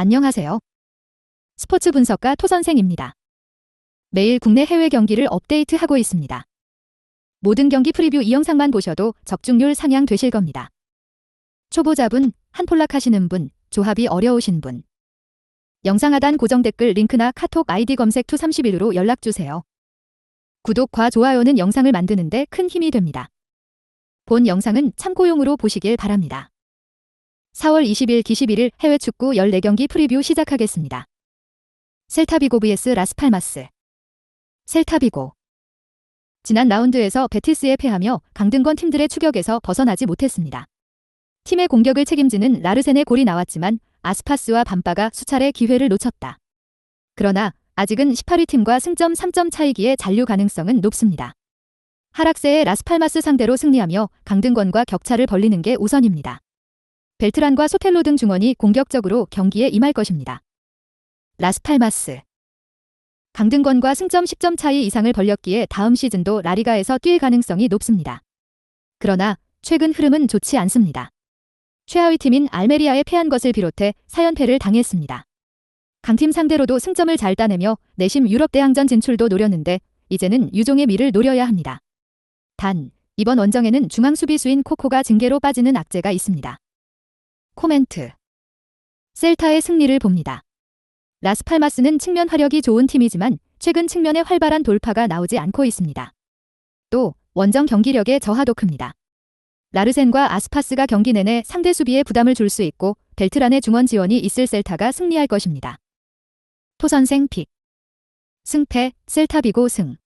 안녕하세요. 스포츠 분석가 토선생입니다. 매일 국내 해외 경기를 업데이트하고 있습니다. 모든 경기 프리뷰 이 영상만 보셔도 적중률 상향 되실 겁니다. 초보자분, 한폴락 하시는 분, 조합이 어려우신 분. 영상 하단 고정 댓글 링크나 카톡 아이디 검색 투31으로 연락주세요. 구독과 좋아요는 영상을 만드는데 큰 힘이 됩니다. 본 영상은 참고용으로 보시길 바랍니다. 4월 20일 기 11일 해외 축구 14경기 프리뷰 시작하겠습니다. 셀타비고 vs 라스팔마스. 셀타비고. 지난 라운드에서 베티스에 패하며 강등권 팀들의 추격에서 벗어나지 못했습니다. 팀의 공격을 책임지는 라르센의 골이 나왔지만 아스파스와 밤바가 수차례 기회를 놓쳤다. 그러나 아직은 18위 팀과 승점 3점 차이기에 잔류 가능성은 높습니다. 하락세의 라스팔마스 상대로 승리하며 강등권과 격차를 벌리는 게 우선입니다. 벨트란과 소텔로 등 중원이 공격적으로 경기에 임할 것입니다. 라스팔마스. 강등권과 승점 10점 차이 이상을 벌렸기에 다음 시즌도 라리가에서 뛸 가능성이 높습니다. 그러나 최근 흐름은 좋지 않습니다. 최하위 팀인 알메리아에 패한 것을 비롯해 4연패를 당했습니다. 강팀 상대로도 승점을 잘 따내며 내심 유럽 대항전 진출도 노렸는데 이제는 유종의 미를 노려야 합니다. 단, 이번 원정에는 중앙 수비수인 코코가 징계로 빠지는 악재가 있습니다. 코멘트. 셀타의 승리를 봅니다. 라스팔마스는 측면 화력이 좋은 팀이지만 최근 측면에 활발한 돌파가 나오지 않고 있습니다. 또 원정 경기력의 저하도 큽니다. 라르센과 아스파스가 경기 내내 상대 수비에 부담을 줄 수 있고 벨트란의 중원 지원이 있을 셀타가 승리할 것입니다. 토선생 픽. 승패 셀타비고 승.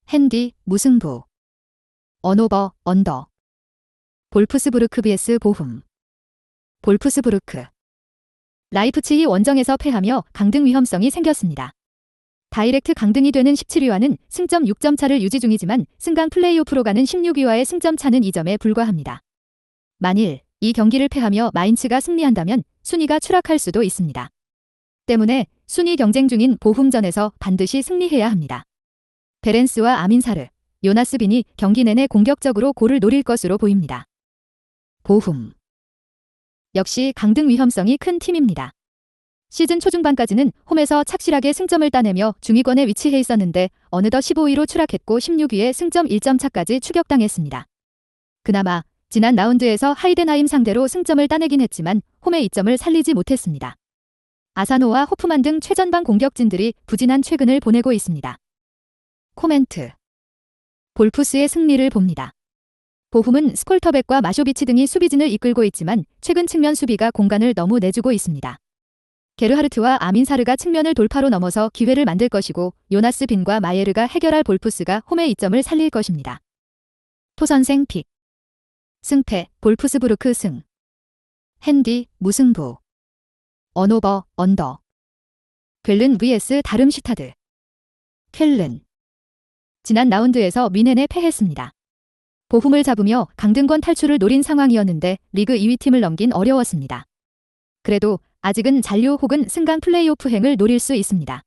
핸디 무승부. 언오버 언더. 볼프스부르크 vs 보훔. 볼프스부르크. 라이프치히 원정에서 패하며 강등 위험성이 생겼습니다. 다이렉트 강등이 되는 17위와는 승점 6점 차를 유지 중이지만 승강 플레이오프로 가는 16위와의 승점 차는 2점에 불과합니다. 만일 이 경기를 패하며 마인츠가 승리한다면 순위가 추락할 수도 있습니다. 때문에 순위 경쟁 중인 보훔전에서 반드시 승리해야 합니다. 베렌스와 아민사르, 요나스 빈이 경기 내내 공격적으로 골을 노릴 것으로 보입니다. 보훔. 역시 강등 위험성이 큰 팀입니다. 시즌 초중반까지는 홈에서 착실하게 승점을 따내며 중위권에 위치해 있었는데 어느덧 15위로 추락했고 16위에 승점 1점 차까지 추격당했습니다. 그나마 지난 라운드에서 하이덴하임 상대로 승점을 따내긴 했지만 홈의 이점을 살리지 못했습니다. 아사노와 호프만 등 최전방 공격진들이 부진한 최근을 보내고 있습니다. 코멘트. 볼프스의 승리를 봅니다. 보훔은 스콜터백과 마쇼비치 등이 수비진을 이끌고 있지만 최근 측면 수비가 공간을 너무 내주고 있습니다. 게르하르트와 아민사르가 측면을 돌파로 넘어서 기회를 만들 것이고 요나스 빈과 마예르가 해결할 볼프스가 홈의 이점을 살릴 것입니다. 토선생 픽. 승패 볼프스부르크 승. 핸디 무승부. 언오버 언더. 쾰른 vs 다름슈타드. 쾰른. 지난 라운드에서 뮌헨에 패했습니다. 보훔을 잡으며 강등권 탈출을 노린 상황이었는데 리그 2위 팀을 넘긴 어려웠습니다. 그래도 아직은 잔류 혹은 승강 플레이오프행을 노릴 수 있습니다.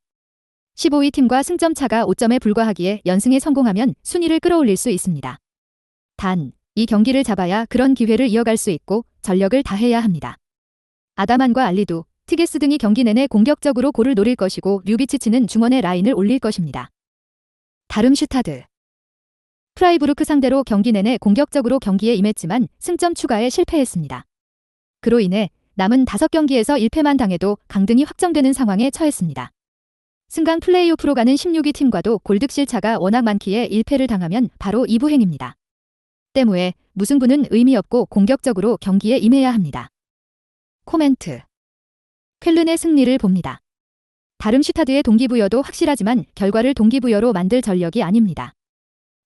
15위 팀과 승점 차가 5점에 불과하기에 연승에 성공하면 순위를 끌어올릴 수 있습니다. 단, 이 경기를 잡아야 그런 기회를 이어갈 수 있고 전력을 다해야 합니다. 아다만과 알리두, 티게스 등이 경기 내내 공격적으로 골을 노릴 것이고 류비치치는 중원의 라인을 올릴 것입니다. 다름슈타드. 프라이부르크 상대로 경기 내내 공격적으로 경기에 임했지만 승점 추가에 실패했습니다. 그로 인해 남은 5경기에서 1패만 당해도 강등이 확정되는 상황에 처했습니다. 승강 플레이오프로 가는 16위 팀과도 골득실 차가 워낙 많기에 1패를 당하면 바로 2부행입니다. 때문에 무승부는 의미 없고 공격적으로 경기에 임해야 합니다. 코멘트. 쾰른의 승리를 봅니다. 다름슈타드의 동기부여도 확실하지만 결과를 동기부여로 만들 전력이 아닙니다.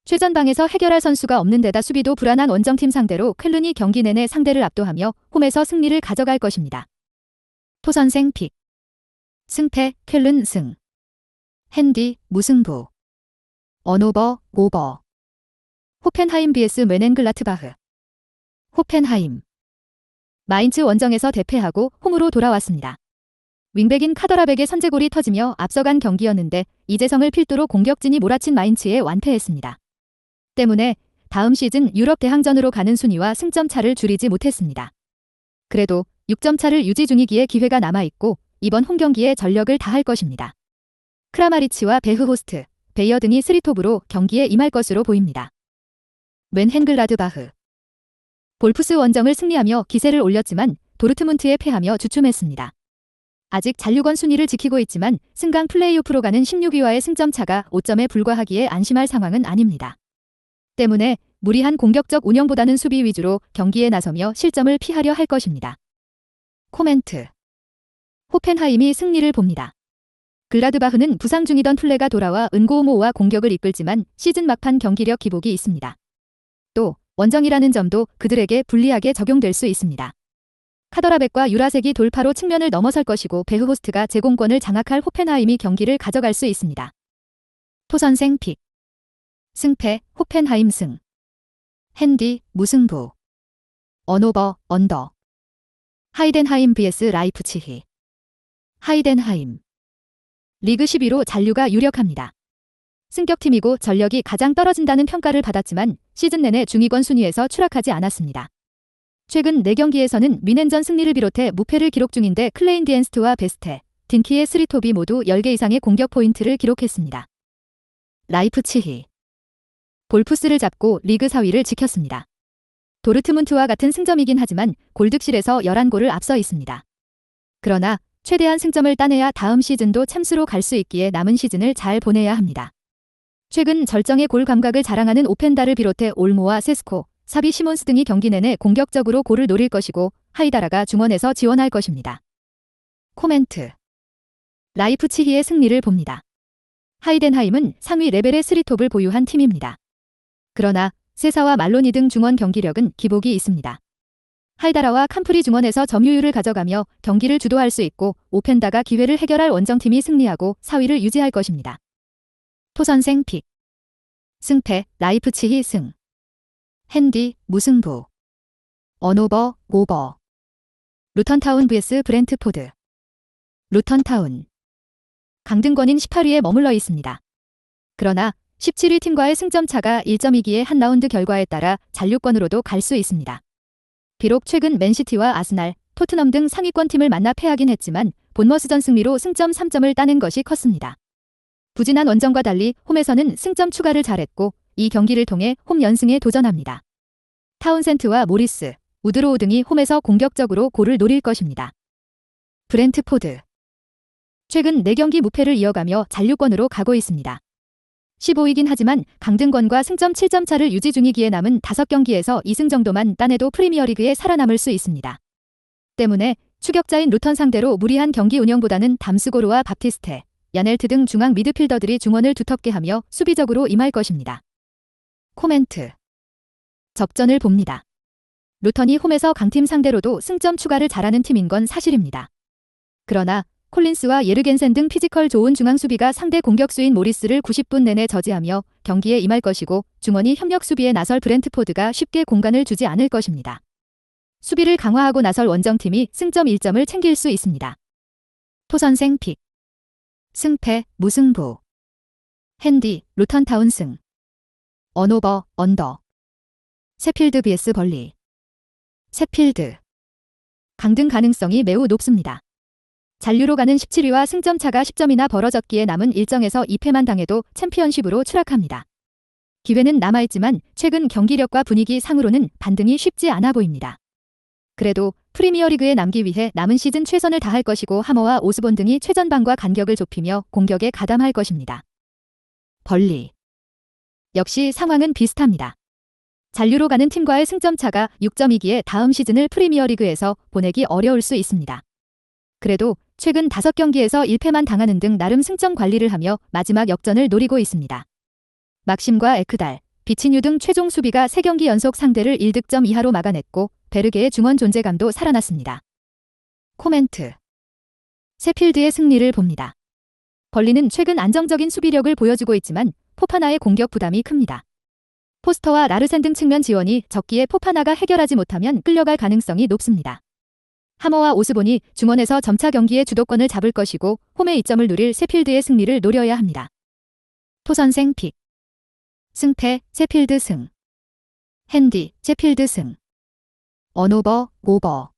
최전방에서 해결할 선수가 없는 데다 수비도 불안한 원정팀 상대로 쾰른이 경기 내내 상대를 압도하며 홈에서 승리를 가져갈 것입니다. 토선생 픽. 승패 쾰른 승. 핸디 무승부. 언오버 오버. 호펜하임 vs 뮌헨글라트바흐. 호펜하임. 마인츠 원정에서 대패하고 홈으로 돌아왔습니다. 윙백인 카더라백의 선제골이 터지며 앞서간 경기였는데 이재성을 필두로 공격진이 몰아친 마인츠에 완패했습니다. 때문에 다음 시즌 유럽 대항전으로 가는 순위와 승점 차를 줄이지 못했습니다. 그래도 6점 차를 유지 중이기에 기회가 남아있고 이번 홈 경기에 전력을 다할 것입니다. 크라마리치와 베흐호스트, 베이어 등이 3톱으로 경기에 임할 것으로 보입니다. 웬헨글라드바흐 볼프스 원정을 승리하며 기세를 올렸지만 도르트문트에 패하며 주춤했습니다. 아직 잔류권 순위를 지키고 있지만 승강 플레이오프로 가는 16위와의 승점차가 5점에 불과하기에 안심할 상황은 아닙니다. 때문에 무리한 공격적 운영보다는 수비 위주로 경기에 나서며 실점을 피하려 할 것입니다. 코멘트. 호펜하임이 승리를 봅니다. 글라드바흐는 부상 중이던 툴레가 돌아와 은고우모와 공격을 이끌지만 시즌 막판 경기력 기복이 있습니다. 또 원정이라는 점도 그들에게 불리하게 적용될 수 있습니다. 카더라백과 유라색이 돌파로 측면을 넘어설 것이고 베흐호스트가 제공권을 장악할 호펜하임이 경기를 가져갈 수 있습니다. 토선생 픽. 승패 호펜하임 승. 핸디 무승부. 언오버 언더. 하이덴하임 vs 라이프치히. 하이덴하임. 리그 10위로 잔류가 유력합니다. 승격팀이고 전력이 가장 떨어진다는 평가를 받았지만 시즌 내내 중위권 순위에서 추락하지 않았습니다. 최근 4경기에서는 미넨전 승리를 비롯해 무패를 기록 중인데 클레인디엔스트와 베스테, 딘키의 3톱이 모두 10개 이상의 공격 포인트를 기록했습니다. 라이프치히. 볼프스를 잡고 리그 4위를 지켰습니다. 도르트문트와 같은 승점이긴 하지만 골득실에서 11골을 앞서 있습니다. 그러나 최대한 승점을 따내야 다음 시즌도 챔스로 갈 수 있기에 남은 시즌을 잘 보내야 합니다. 최근 절정의 골 감각을 자랑하는 오펜다를 비롯해 올모와 세스코, 사비 시몬스 등이 경기 내내 공격적으로 골을 노릴 것이고 하이다라가 중원에서 지원할 것입니다. 코멘트. 라이프치히의 승리를 봅니다. 하이덴하임은 상위 레벨의 3톱을 보유한 팀입니다. 그러나 세사와 말로니 등 중원 경기력은 기복이 있습니다. 하이다라와 캄프리 중원에서 점유율을 가져가며 경기를 주도할 수 있고 오펜다가 기회를 해결할 원정팀이 승리하고 4위를 유지할 것입니다. 토선생 픽. 승패 라이프치히 승. 핸디 무승부. 언오버 오버. 루턴타운 vs 브렌트포드. 루턴타운. 강등권인 18위에 머물러 있습니다. 그러나 17위 팀과의 승점차가 1점이기에 한 라운드 결과에 따라 잔류권으로도 갈 수 있습니다. 비록 최근 맨시티와 아스날, 토트넘 등 상위권 팀을 만나 패하긴 했지만 본머스전 승리로 승점 3점을 따낸 것이 컸습니다. 부진한 원정과 달리 홈에서는 승점 추가를 잘했고 이 경기를 통해 홈 연승에 도전합니다. 타운센트와 모리스, 우드로우 등이 홈에서 공격적으로 골을 노릴 것입니다. 브렌트포드. 최근 4경기 무패를 이어가며 잔류권으로 가고 있습니다. 15위긴 하지만 강등권과 승점 7점 차를 유지 중이기에 남은 5경기에서 2승 정도만 따내도 프리미어리그에 살아남을 수 있습니다. 때문에 추격자인 루턴 상대로 무리한 경기 운영보다는 담스고르와 밥티스테, 야넬트 등 중앙 미드필더들이 중원을 두텁게 하며 수비적으로 임할 것입니다. 코멘트. 접전을 봅니다. 루턴이 홈에서 강팀 상대로도 승점 추가를 잘하는 팀인 건 사실입니다. 그러나 콜린스와 예르겐센 등 피지컬 좋은 중앙 수비가 상대 공격수인 모리스를 90분 내내 저지하며 경기에 임할 것이고 중원이 협력 수비에 나설 브렌트포드가 쉽게 공간을 주지 않을 것입니다. 수비를 강화하고 나설 원정팀이 승점 1점을 챙길 수 있습니다. 토선생 픽. 승패 무승부. 핸디 루턴타운 승. 언오버 언더. 세필드 vs 벌리. 세필드. 강등 가능성이 매우 높습니다. 잔류로 가는 17위와 승점차가 10점이나 벌어졌기에 남은 일정에서 2패만 당해도 챔피언십으로 추락합니다. 기회는 남아있지만 최근 경기력과 분위기 상으로는 반등이 쉽지 않아 보입니다. 그래도 프리미어리그에 남기 위해 남은 시즌 최선을 다할 것이고 하머와 오스본 등이 최전방과 간격을 좁히며 공격에 가담할 것입니다. 벌리. 역시 상황은 비슷합니다. 잔류로 가는 팀과의 승점차가 6점이기에 다음 시즌을 프리미어리그에서 보내기 어려울 수 있습니다. 그래도 최근 5경기에서 1패만 당하는 등 나름 승점 관리를 하며 마지막 역전을 노리고 있습니다. 막심과 에크달, 비치뉴 등 최종 수비가 3경기 연속 상대를 1득점 이하로 막아냈고 베르게의 중원 존재감도 살아났습니다. 코멘트. 세필드의 승리를 봅니다. 벌리는 최근 안정적인 수비력을 보여주고 있지만 포파나의 공격 부담이 큽니다. 포스터와 라르센 등 측면 지원이 적기에 포파나가 해결하지 못하면 끌려갈 가능성이 높습니다. 하머와 오스본이 중원에서 점차 경기의 주도권을 잡을 것이고 홈의 이점을 누릴 세필드의 승리를 노려야 합니다. 토선생 픽. 승패 세필드 승. 핸디 세필드 승. 언오버 오버.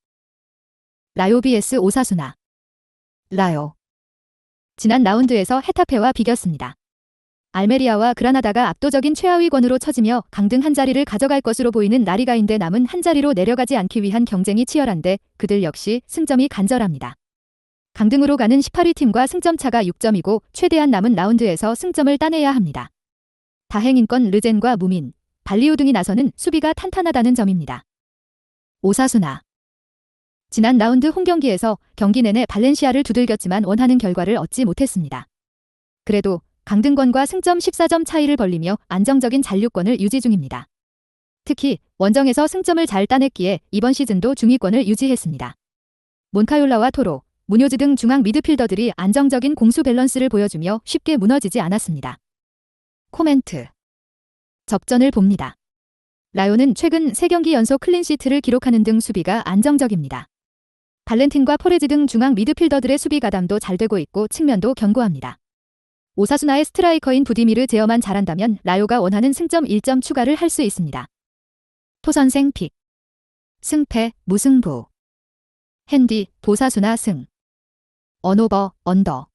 라요 vs 오사수나. 라요. 지난 라운드에서 헤타페와 비겼습니다. 알메리아와 그라나다가 압도적인 최하위권으로 처지며 강등 한 자리를 가져갈 것으로 보이는 라리가인데 남은 한 자리로 내려가지 않기 위한 경쟁이 치열한데 그들 역시 승점이 간절합니다. 강등으로 가는 18위 팀과 승점 차가 6점이고 최대한 남은 라운드에서 승점을 따내야 합니다. 다행인건 르젠과 무민, 발리우 등이 나서는 수비가 탄탄하다는 점입니다. 오사수나. 지난 라운드 홈경기에서 경기 내내 발렌시아를 두들겼지만 원하는 결과를 얻지 못했습니다. 그래도 강등권과 승점 14점 차이를 벌리며 안정적인 잔류권을 유지 중입니다. 특히 원정에서 승점을 잘 따냈기에 이번 시즌도 중위권을 유지했습니다. 몬카yor라와 토로, 무뇨즈 등 중앙 미드필더들이 안정적인 공수 밸런스를 보여주며 쉽게 무너지지 않았습니다. 코멘트. 접전을 봅니다. 라요는 최근 3경기 연속 클린시트를 기록하는 등 수비가 안정적입니다. 발렌틴과 포레즈 등 중앙 미드필더들의 수비 가담도 잘 되고 있고 측면도 견고합니다. 오사수나의 스트라이커인 부디미르 제어만 잘한다면 라요가 원하는 승점 1점 추가를 할 수 있습니다. 토선생 픽. 승패, 무승부. 핸디, 보사수나 승. 언오버, 언더.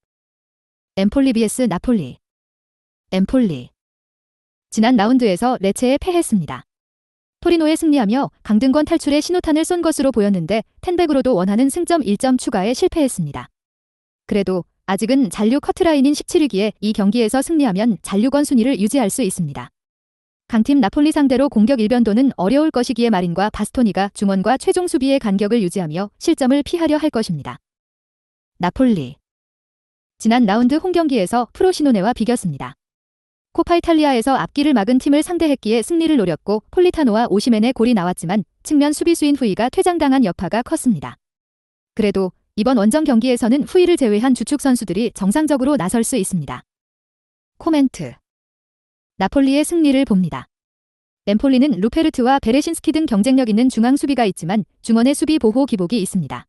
엠폴리 vs 나폴리. 엠폴리. 지난 라운드에서 레체에 패했습니다. 토리노에 승리하며 강등권 탈출의 신호탄을 쏜 것으로 보였는데 텐백으로도 원하는 승점 1점 추가에 실패했습니다. 그래도 아직은 잔류 커트라인인 17위기에 이 경기에서 승리하면 잔류권 순위를 유지할 수 있습니다. 강팀 나폴리 상대로 공격 일변도는 어려울 것이기에 마린과 바스토니가 중원과 최종 수비의 간격을 유지하며 실점을 피하려 할 것입니다. 나폴리. 지난 라운드 홈경기에서 프로시노네와 비겼습니다. 코파 이탈리아에서 앞길을 막은 팀을 상대했기에 승리를 노렸고 폴리타노와 오시멘의 골이 나왔지만 측면 수비수인 후이가 퇴장당한 여파가 컸습니다. 그래도 이번 원정 경기에서는 후이를 제외한 주축 선수들이 정상적으로 나설 수 있습니다. 코멘트. 나폴리의 승리를 봅니다. 엠폴리는 루페르트와 베레신스키 등 경쟁력 있는 중앙 수비가 있지만 중원의 수비 보호 기복이 있습니다.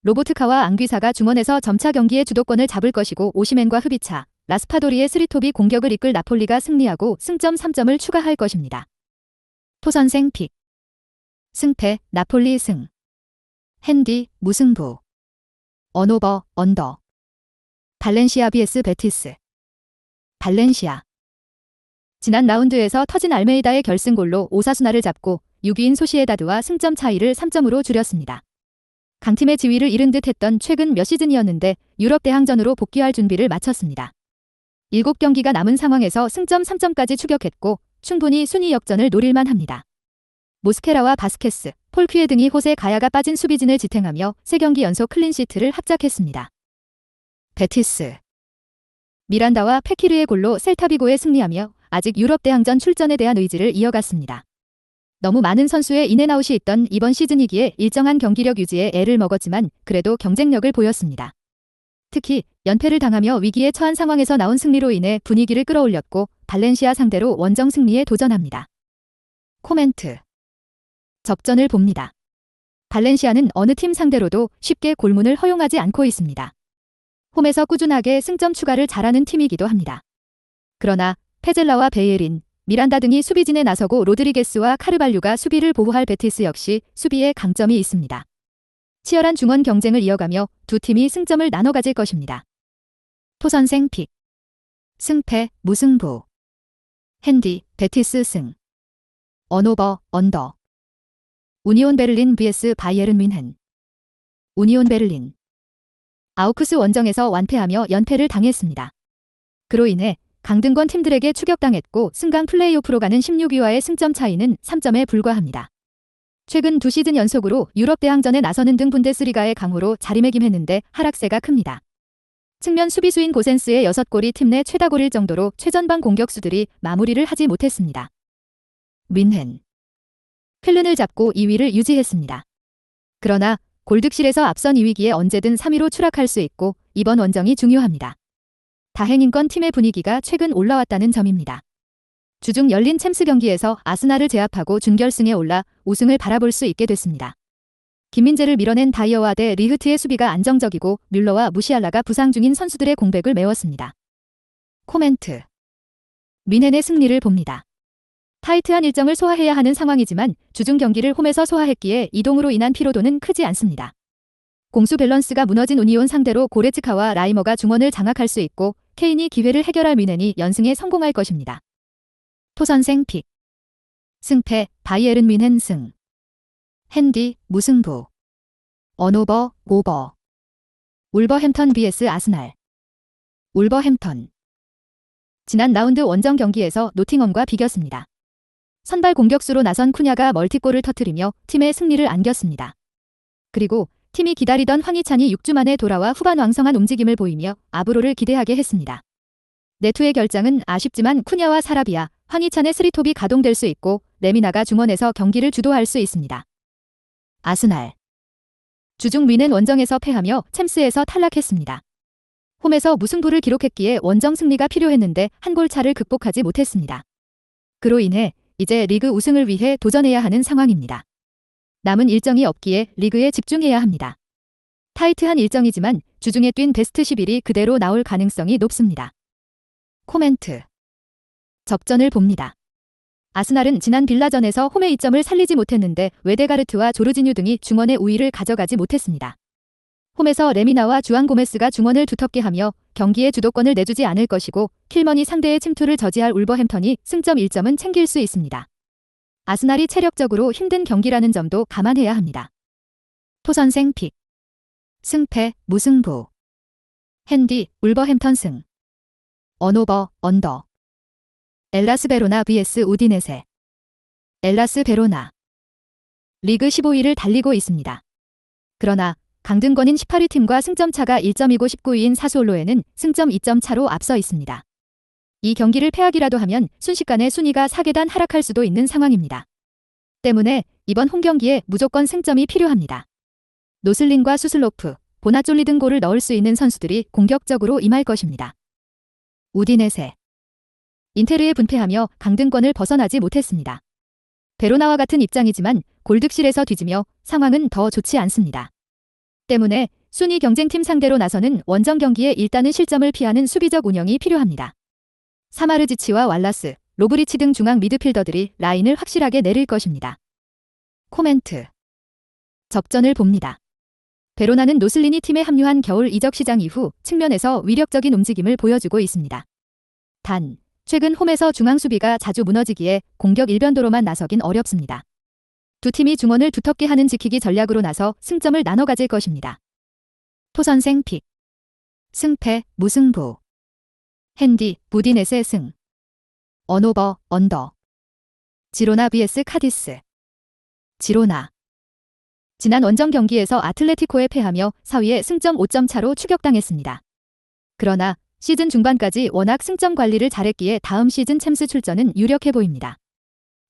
로보트카와 앙귀사가 중원에서 점차 경기의 주도권을 잡을 것이고 오시멘과 흡이차, 라스파도리의 스리톱이 공격을 이끌 나폴리가 승리하고 승점 3점을 추가할 것입니다. 토선생 픽. 승패, 나폴리 승. 핸디, 무승부. 언오버, 언더. 발렌시아 vs 베티스. 발렌시아. 지난 라운드에서 터진 알메이다의 결승골로 오사수나를 잡고 6위인 소시에다드와 승점 차이를 3점으로 줄였습니다. 강팀의 지위를 잃은 듯 했던 최근 몇 시즌이었는데 유럽 대항전으로 복귀할 준비를 마쳤습니다. 7경기가 남은 상황에서 승점 3점까지 추격했고 충분히 순위 역전을 노릴만 합니다. 모스케라와 바스케스, 폴퀴에 등이 호세 가야가 빠진 수비진을 지탱하며 3경기 연속 클린시트를 합작했습니다. 베티스. 미란다와 페키르의 골로 셀타비고에 승리하며 아직 유럽 대항전 출전에 대한 의지를 이어갔습니다. 너무 많은 선수의 인앤아웃이 있던 이번 시즌이기에 일정한 경기력 유지에 애를 먹었지만 그래도 경쟁력을 보였습니다. 특히 연패를 당하며 위기에 처한 상황에서 나온 승리로 인해 분위기를 끌어올렸고 발렌시아 상대로 원정 승리에 도전합니다. 코멘트. 접전을 봅니다. 발렌시아는 어느 팀 상대로도 쉽게 골문을 허용하지 않고 있습니다. 홈에서 꾸준하게 승점 추가를 잘하는 팀이기도 합니다. 그러나 페젤라와 베예린, 미란다 등이 수비진에 나서고 로드리게스와 카르발류가 수비를 보호할 베티스 역시 수비에 강점이 있습니다. 치열한 중원 경쟁을 이어가며 두 팀이 승점을 나눠 가질 것입니다. 토선생 픽. 승패, 무승부. 핸디, 베티스 승. 언오버, 언더. 우니온 베를린 vs 바이에른 뮌헨. 우니온 베를린. 아우크스 원정에서 완패하며 연패를 당했습니다. 그로 인해 강등권 팀들에게 추격당했고 승강 플레이오프로 가는 16위와의 승점 차이는 3점에 불과합니다. 최근 2시즌 연속으로 유럽 대항전에 나서는 등 분데스리가의 강호로 자리매김했는데 하락세가 큽니다. 측면 수비수인 고센스의 6골이 팀 내 최다골일 정도로 최전방 공격수들이 마무리를 하지 못했습니다. 뮌헨. 필른을 잡고 2위를 유지했습니다. 그러나 골득실에서 앞선 2위기에 언제든 3위로 추락할 수 있고 이번 원정이 중요합니다. 다행인건 팀의 분위기가 최근 올라왔다는 점입니다. 주중 열린 챔스 경기에서 아스날을 제압하고 준결승에 올라 우승을 바라볼 수 있게 됐습니다. 김민재를 밀어낸 다이어와 대 리흐트의 수비가 안정적이고 뮬러와 무시알라가 부상 중인 선수들의 공백을 메웠습니다. 코멘트. 뮌헨의 승리를 봅니다. 타이트한 일정을 소화해야 하는 상황이지만 주중 경기를 홈에서 소화했기에 이동으로 인한 피로도는 크지 않습니다. 공수 밸런스가 무너진 우니온 상대로 고레츠카와 라이머가 중원을 장악할 수 있고 케인이 기회를 해결할 뮌헨이 연승에 성공할 것입니다. 토선생 픽. 승패 바이에른 뮌헨 승. 핸디 무승부. 언오버 오버. 울버햄턴 vs 아스날. 울버햄턴. 지난 라운드 원정 경기에서 노팅엄과 비겼습니다. 선발 공격수로 나선 쿠냐가 멀티골을 터뜨리며 팀의 승리를 안겼습니다. 그리고 팀이 기다리던 황희찬이 6주 만에 돌아와 후반 왕성한 움직임을 보이며 아브로를 기대하게 했습니다. 네투의 결장은 아쉽지만 쿠냐와 사라비아, 황희찬의 스리톱이 가동될 수 있고 레미나가 중원에서 경기를 주도할 수 있습니다. 아스날. 주중 뮌헨 원정에서 패하며 챔스에서 탈락했습니다. 홈에서 무승부를 기록했기에 원정 승리가 필요했는데 한 골 차를 극복하지 못했습니다. 그로 인해 이제 리그 우승을 위해 도전해야 하는 상황입니다. 남은 일정이 없기에 리그에 집중해야 합니다. 타이트한 일정이지만 주중에 뛴 베스트 11이 그대로 나올 가능성이 높습니다. 코멘트. 접전을 봅니다. 아스날은 지난 빌라전에서 홈의 이점을 살리지 못했는데 웨데가르트와 조르지뉴 등이 중원의 우위를 가져가지 못했습니다. 홈에서 레미나와 주앙 고메스가 중원을 두텁게 하며 경기의 주도권을 내주지 않을 것이고 킬먼이 상대의 침투를 저지할 울버햄턴이 승점 1점은 챙길 수 있습니다. 아스날이 체력적으로 힘든 경기라는 점도 감안해야 합니다. 토선생 픽. 승패 무승부. 핸디 울버햄턴 승. 언오버 언더. 엘라스 베로나 vs 우디네세. 엘라스 베로나. 리그 15위를 달리고 있습니다. 그러나 강등권인 18위 팀과 승점 차가 1점이고 19위인 사수올로에는 승점 2점 차로 앞서 있습니다. 이 경기를 패하기라도 하면 순식간에 순위가 4계단 하락할 수도 있는 상황입니다. 때문에 이번 홈경기에 무조건 승점이 필요합니다. 노슬린과 수슬로프, 보나졸리 등 골을 넣을 수 있는 선수들이 공격적으로 임할 것입니다. 우디네세. 인테르에 분패하며 강등권을 벗어나지 못했습니다. 베로나와 같은 입장이지만 골득실에서 뒤지며 상황은 더 좋지 않습니다. 때문에 순위 경쟁팀 상대로 나서는 원정 경기에 일단은 실점을 피하는 수비적 운영이 필요합니다. 사마르지치와 왈라스, 로브리치 등 중앙 미드필더들이 라인을 확실하게 내릴 것입니다. 코멘트. 접전을 봅니다. 베로나는 노슬리니 팀에 합류한 겨울 이적 시장 이후 측면에서 위력적인 움직임을 보여주고 있습니다. 단, 최근 홈에서 중앙 수비가 자주 무너지기에 공격 일변도로만 나서긴 어렵습니다. 두 팀이 중원을 두텁게 하는 지키기 전략으로 나서 승점을 나눠 가질 것입니다. 토선생 픽. 승패 무승부. 핸디 우디네세 승. 언오버 언더. 지로나 vs 카디스. 지로나. 지난 원정 경기에서 아틀레티코에 패하며 4위에 승점 5점 차로 추격당했습니다. 그러나 시즌 중반까지 워낙 승점 관리를 잘했기에 다음 시즌 챔스 출전은 유력해 보입니다.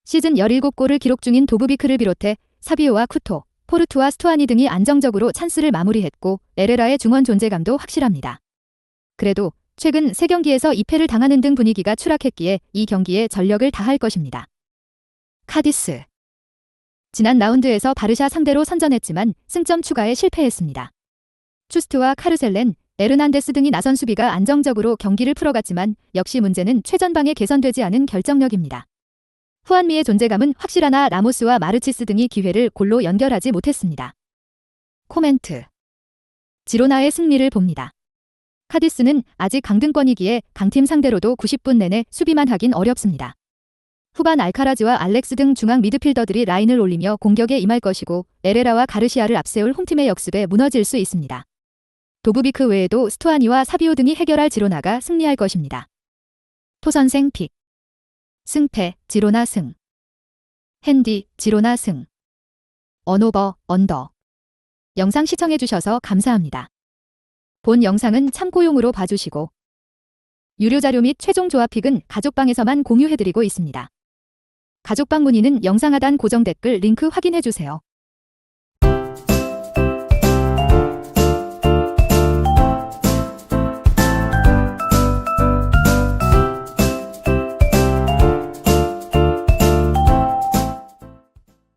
시즌 17골을 기록 중인 도브비크를 비롯해 사비오와 쿠토, 포르투와 스투아니 등이 안정적으로 찬스를 마무리했고 에레라의 중원 존재감도 확실합니다. 그래도 최근 3경기에서 2패를 당하는 등 분위기가 추락했기에 이 경기에 전력을 다할 것입니다. 카디스. 지난 라운드에서 바르샤 상대로 선전했지만 승점 추가에 실패했습니다. 추스트와 카르셀렌, 에르난데스 등이 나선 수비가 안정적으로 경기를 풀어갔지만 역시 문제는 최전방에 개선되지 않은 결정력입니다. 후안미의 존재감은 확실하나 라모스와 마르치스 등이 기회를 골로 연결하지 못했습니다. 코멘트. 지로나의 승리를 봅니다. 카디스는 아직 강등권이기에 강팀 상대로도 90분 내내 수비만 하긴 어렵습니다. 후반 알카라즈와 알렉스 등 중앙 미드필더들이 라인을 올리며 공격에 임할 것이고 에레라와 가르시아를 앞세울 홈팀의 역습에 무너질 수 있습니다. 도브비크 외에도 스투아니와 사비오 등이 해결할 지로나가 승리할 것입니다. 토선생 픽. 승패 지로나 승. 핸디 지로나 승. 언오버 언더. 영상 시청해주셔서 감사합니다. 본 영상은 참고용으로 봐주시고 유료 자료 및 최종 조합픽은 가족방에서만 공유해드리고 있습니다. 가족방 문의는 영상 하단 고정 댓글 링크 확인해주세요.